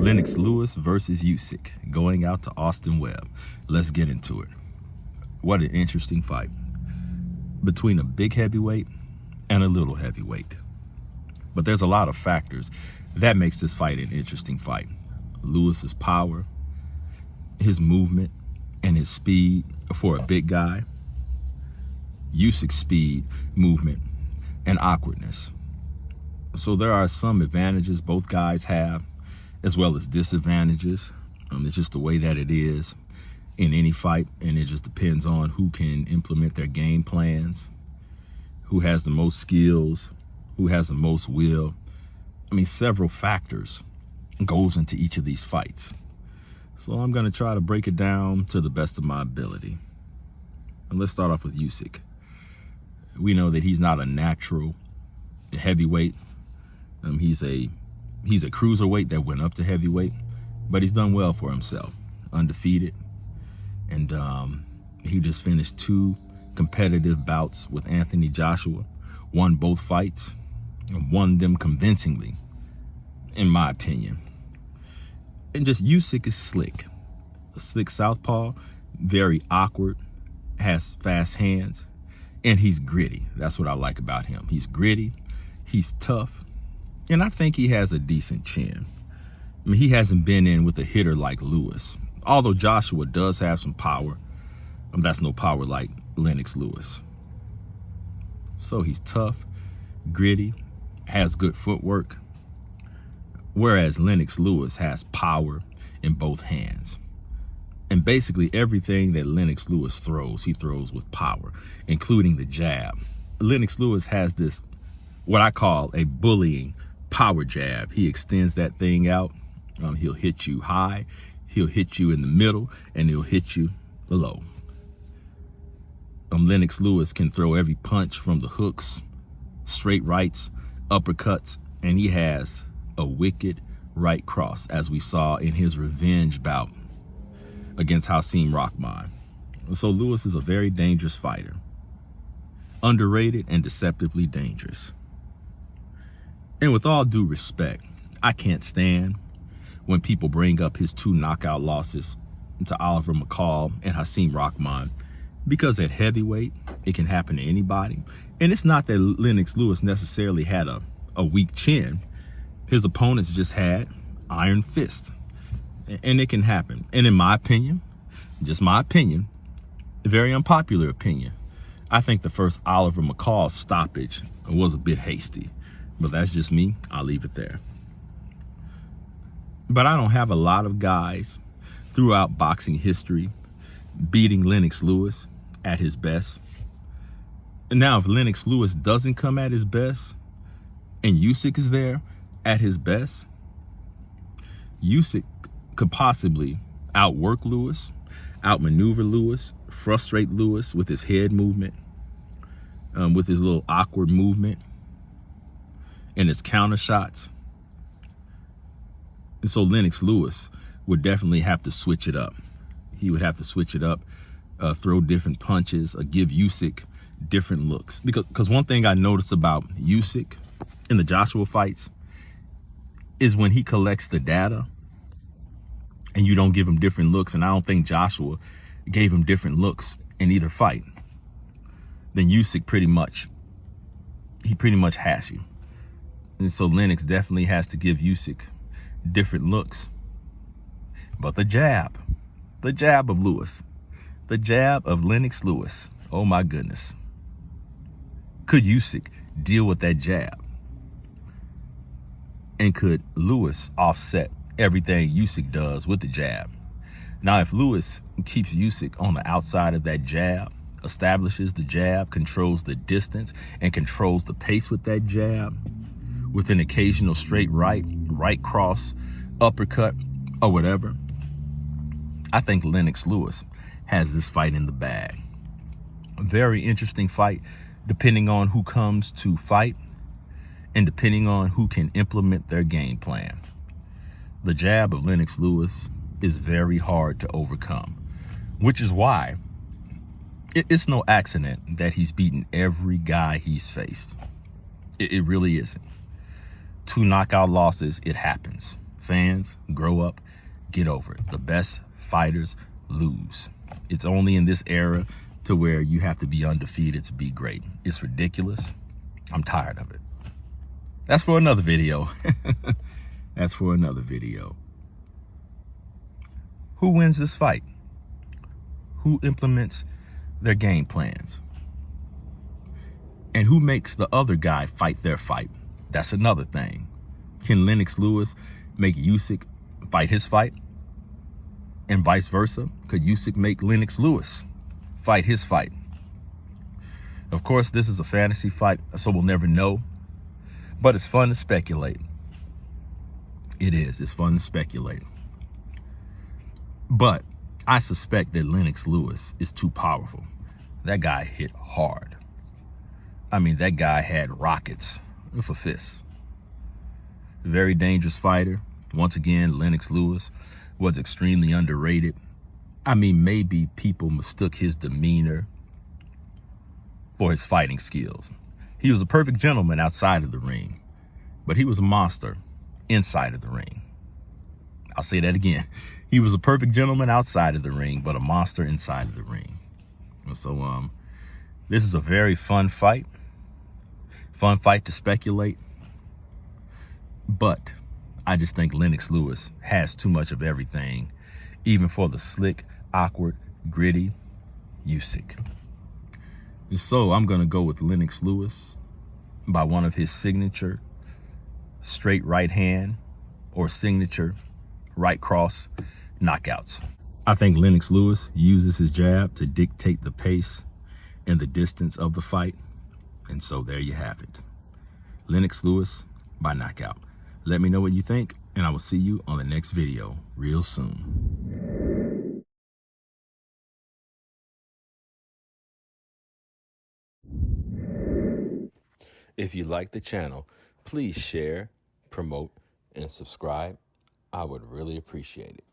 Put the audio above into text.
Lennox Lewis versus Usyk, going out to Austin Webb. Let's get into it. What an interesting fight between a big heavyweight and a little heavyweight. But there's a lot of factors that makes this fight an interesting fight. Lewis's power, his movement, and his speed for a big guy. Usyk's speed, movement, and awkwardness. So there are some advantages both guys have, as well as disadvantages. It's just the way that it is in any fight, and it just depends on who can implement their game plans, who has the most skills, who has the most will. Several factors goes into each of these fights. So I'm going to try to break it down to the best of my ability. And let's start off with Usyk. We know that he's not a natural heavyweight. He's a cruiserweight that went up to heavyweight, but he's done well for himself, undefeated. And he just finished 2 competitive bouts with Anthony Joshua, won both fights, and won them convincingly, in my opinion. And just Usyk is slick. A slick southpaw, very awkward, has fast hands, and he's gritty. That's what I like about him. He's gritty, he's tough, and I think he has a decent chin. He hasn't been in with a hitter like Lewis, although Joshua does have some power. That's no power like Lennox Lewis. So he's tough, gritty, has good footwork, whereas Lennox Lewis has power in both hands. And basically everything that Lennox Lewis throws, he throws with power, including the jab. Lennox Lewis has this, what I call a bullying power jab. He extends that thing out. He'll hit you high, he'll hit you in the middle, and he'll hit you low. Lennox Lewis can throw every punch from the hooks, straight rights, uppercuts, and he has a wicked right cross, as we saw in his revenge bout against Hasim Rahman. So Lewis is a very dangerous fighter, underrated and deceptively dangerous. And with all due respect, I can't stand when people bring up his 2 knockout losses to Oliver McCall and Hasim Rahman, because at heavyweight, it can happen to anybody. And it's not that Lennox Lewis necessarily had a weak chin. His opponents just had iron fists, and it can happen. And in my opinion, just my opinion, a very unpopular opinion, I think the first Oliver McCall stoppage was a bit hasty, but that's just me. I'll leave it there. But I don't have a lot of guys throughout boxing history beating Lennox Lewis at his best. And now if Lennox Lewis doesn't come at his best and Usyk is there at his best, Usyk could possibly outwork Lewis, outmaneuver Lewis, frustrate Lewis with his head movement, with his little awkward movement and his counter shots. And so Lennox Lewis would definitely have to switch it up. He would have to switch it up, throw different punches, or give Usyk different looks. Because one thing I noticed about Usyk in the Joshua fights is when he collects the data and you don't give him different looks, and I don't think Joshua gave him different looks in either fight, then Usyk pretty much has you. And so Lennox definitely has to give Usyk different looks. But the jab of Lewis, the jab of Lennox Lewis, oh my goodness. Could Usyk deal with that jab? And could Lewis offset everything Usyk does with the jab? Now, if Lewis keeps Usyk on the outside of that jab, establishes the jab, controls the distance, and controls the pace with that jab, with an occasional straight right cross, uppercut, or whatever, I think Lennox Lewis has this fight in the bag. A very interesting fight, depending on who comes to fight and depending on who can implement their game plan. The jab of Lennox Lewis is very hard to overcome, which is why it's no accident that he's beaten every guy he's faced. It really isn't. 2 knockout losses, it happens. Fans, grow up, get over it. The best fighters lose. It's only in this era to where you have to be undefeated to be great. It's ridiculous. I'm tired of it. That's for another video. That's for another video. Who wins this fight? Who implements their game plans? And who makes the other guy fight their fight? That's another thing. Can Lennox Lewis make Usyk fight his fight? And vice versa? Could Usyk make Lennox Lewis fight his fight? Of course, this is a fantasy fight, so we'll never know. But it's fun to speculate. It is. It's fun to speculate. But I suspect that Lennox Lewis is too powerful. That guy hit hard. I mean, that guy had rockets for fists. Very dangerous fighter. Once again, Lennox Lewis was extremely underrated. I mean, maybe people mistook his demeanor for his fighting skills. He was a perfect gentleman outside of the ring, but he was a monster inside of the ring. I'll say that again. He was a perfect gentleman outside of the ring, but a monster inside of the ring. So this is a very fun fight. Fun fight to speculate. But I just think Lennox Lewis has too much of everything, even for the slick, awkward, gritty Usyk. So I'm going to go with Lennox Lewis by one of his signature straight right hand or signature right cross knockouts. I think Lennox Lewis uses his jab to dictate the pace and the distance of the fight. And so there you have it. Lennox Lewis by knockout. Let me know what you think, and I will see you on the next video real soon. If you like the channel, please share, promote, and subscribe. I would really appreciate it.